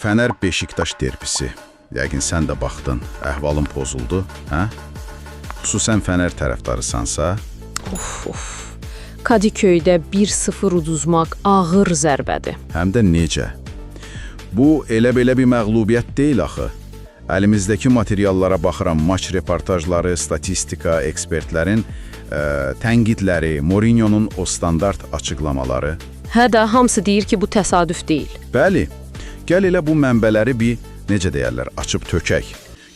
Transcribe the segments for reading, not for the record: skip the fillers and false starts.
Fənər Beşiktaş derbisi. Yəqin sən də baxdın, əhvalın pozuldu, hə? Xüsusən Fənər tərəfdarısansa... Of. Kadıköydə 1-0 uduzmaq ağır zərbədir. Həm də necə? Bu, elə-belə bir məğlubiyyət deyil axı. Əlimizdəki materiallara baxıram, maç reportajları, statistika, ekspertlərin tənqidləri, Mourinho'nun o standart açıqlamaları. Hə də, hamısı deyir ki, bu təsadüf deyil. Bəli, gəl elə bu mənbələri bir, necə deyərlər, açıb tökək.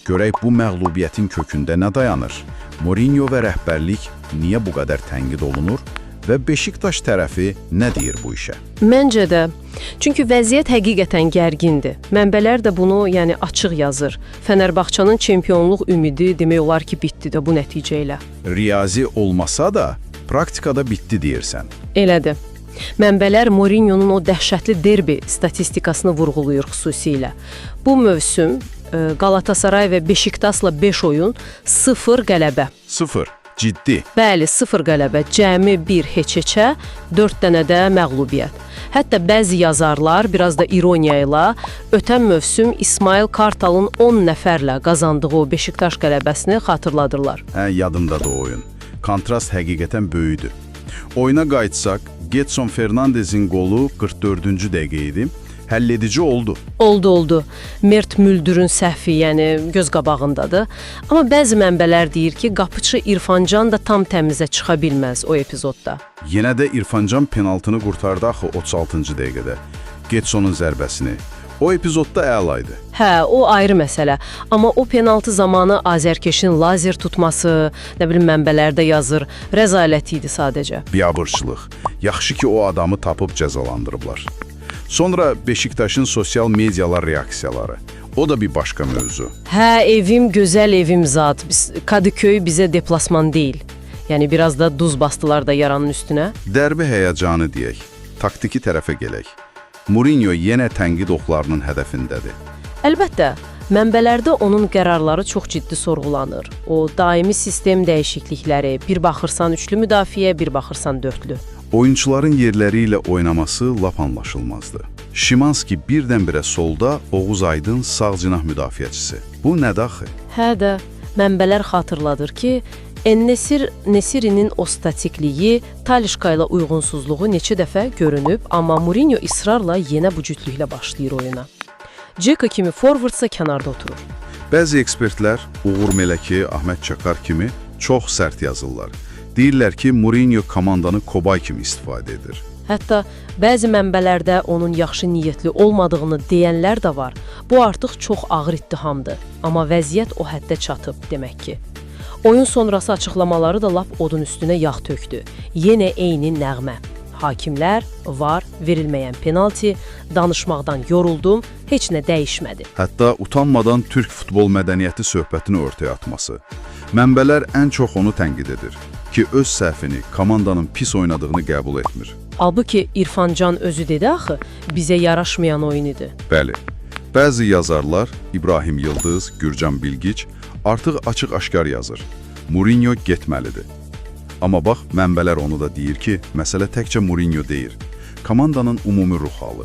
Görək bu məğlubiyyətin kökündə nə dayanır? Mourinho və rəhbərlik niyə bu qədər tənqid olunur və Beşiktaş tərəfi nə deyir bu işə? Məncə də. Çünki vəziyyət həqiqətən gərgindir. Mənbələr də bunu açıq yazır. Fənərbağçanın çempionluq ümidi demək olar ki, bitdi də bu nəticə ilə. Riyazi olmasa da, praktikada bitdi deyirsən. Elədir. Mənbələr Mourinho'nun o dəhşətli derbi statistikasını vurğulayır xüsusilə. Bu mövsüm Galatasaray və Beşiktaşla 5 oyun, 0 qələbə. 0, ciddi. Bəli, 0 qələbə, cəmi 1 heç-heçə, 4 dənə də məğlubiyyət. Hətta bəzi yazarlar, biraz da ironiya ilə, ötən mövsüm İsmail Kartal'ın 10 nəfərlə qazandığı o Beşiktaş qələbəsini xatırladırlar. Yadımdadır o oyun. Kontrast həqiqətən böyüdür. Oyuna qayıtsaq, Gedson Fernandez'in qolu 44-cü dəqiqə idi. Həlledici oldu. Oldu. Mert Müldür'ün səhvi, göz qabağındadır. Amma bəzi mənbələr deyir ki, qapıçı İrfancan da tam təmizə çıxa bilməz o epizodda. Yenə də İrfancan penaltını qurtardı axı 36-cı dəqiqədə. Gedsonun zərbəsini. O epizodda əlaydı. Hə, o ayrı məsələ. Amma o penaltı zamanı Azərkeşin lazer tutması, mənbələrdə yazır, rəzalət idi sadəcə. Biabırçılıq. Yaxşı ki, o adamı tapıb cəzalandırıblar. Sonra Beşiktaşın sosial medialar reaksiyaları. O da bir başqa mövzu. Hə, evim, gözəl evim zat. Kadıköy bizə deplasman deyil. Biraz da duz bastılar da yaranın üstünə. Dərbi həyəcanı deyək. Taktiki tərəfə gələk. Mourinho yenə tənqid oxlarının hədəfindədir. Əlbəttə, mənbələrdə onun qərarları çox ciddi sorğulanır. O daimi sistem dəyişiklikləri, bir baxırsan üçlü müdafiə, bir baxırsan dörtlü. Oyunçuların yerləri ilə oynaması lap anlaşılmazdı. Şimanski birdən-birə solda, Oğuz Aydın sağ cinah müdafiəçisi. Bu nədir axı? Hə də, mənbələr xatırladır ki, Nesirinin o statikliyi, Talişka ilə uyğunsuzluğu neçə dəfə görünüb, amma Mourinho israrla yenə bu cütlüklə başlayır oyuna. Ceka kimi forvardsa kənarda oturur. Bəzi ekspertlər Uğur Mələki, Ahmet Çakar kimi çox sərt yazırlar. Deyirlər ki, Mourinho komandanı kobay kimi istifadə edir. Hətta bəzi mənbələrdə onun yaxşı niyyətli olmadığını deyənlər də var. Bu artıq çox ağır ittihamdır. Amma vəziyyət o həddə çatıb demək ki. Oyun sonrası açıqlamaları da lap odun üstünə yağ tökdü. Yenə eyni nəğmə. Hakimlər, var, verilməyən penalti, danışmaqdan yoruldum, heç nə dəyişmədi. Hətta utanmadan Türk futbol mədəniyyəti söhbətini ortaya atması. Mənbələr ən çox onu tənqid edir ki, öz səhvini, komandanın pis oynadığını qəbul etmir. Halbuki İrfancan özü dedi axı, bizə yaraşmayan oyun idi. Bəli, bəzi yazarlar, İbrahim Yıldız, Gürcan Bilgiç, artıq açıq-aşkar yazır. Mourinho getməlidir. Amma bax, mənbələr onu da deyir ki, məsələ təkcə Mourinho deyir. Komandanın ümumi ruh halı.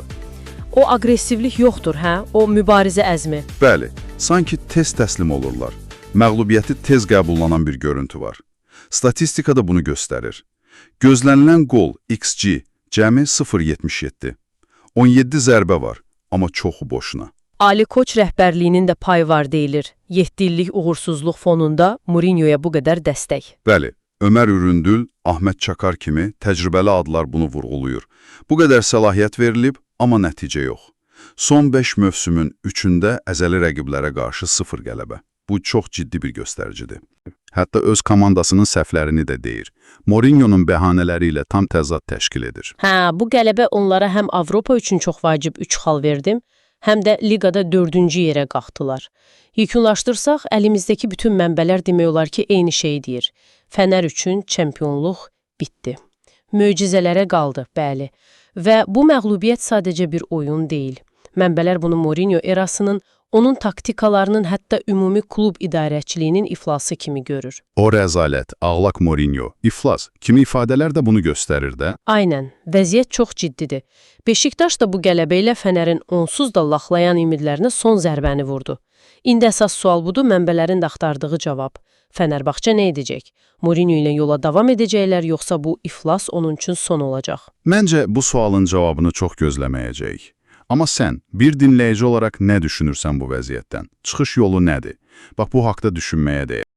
O aqressivlik yoxdur, hə? O mübarizə əzmi. Bəli, sanki tez təslim olurlar. Məğlubiyyəti tez qəbullanan bir görüntü var. Statistika da bunu göstərir. Gözlənilən qol XG cəmi 0.77. 17 zərbə var, amma çoxu boşuna. Ali Koç rəhbərliyinin də payı var deyilir. 7 illik uğursuzluq fonunda Mourinho'ya bu qədər dəstək. Bəli, Ömər Üründül, Ahmet Çakar kimi təcrübəli adlar bunu vurğuluyur. Bu qədər səlahiyyət verilib, amma nəticə yox. Son 5 mövsümün 3-ündə əzəli rəqiblərə qarşı 0 qələbə. Bu çox ciddi bir göstəricidir. Hətta öz komandasının səhvlərini də deyir. Mourinho'nun bəhanələri ilə tam təzad təşkil edir. Hə, bu qələbə onlara həm Avropa üçün çox vacib 3 xal verdim, həm də liqada 4-cü yerə qalxdılar. Yekunlaşdırsaq, əlimizdəki bütün mənbələr demək olar ki, eyni şeyi deyir. Fənər üçün çempionluq bitdi. Möcüzələrə qaldı, bəli. Və bu məğlubiyyət sadəcə bir oyun deyil. Mənbələr bunu Mourinho erasının, onun taktikalarının, hətta ümumi klub idarəçiliyinin iflası kimi görür. O rəzalət, ağlaq Mourinho, iflas kimi ifadələr də bunu göstərir də. Aynən, vəziyyət çox ciddidir. Beşiktaş da bu qələbə ilə Fənərin onsuz da laxlayan ümidlərinə son zərbəni vurdu. İndi əsas sual budur, mənbələrin də axtardığı cavab. Fənərbağça nə edəcək? Mourinho ilə yola davam edəcəklər, yoxsa bu iflas onun üçün son olacaq? Məncə bu sualın cavabını çox gözləməyəcəyik. Amma sən, bir dinləyici olaraq nə düşünürsən bu vəziyyətdən? Çıxış yolu nədir? Bax, bu haqda düşünməyə dəyər.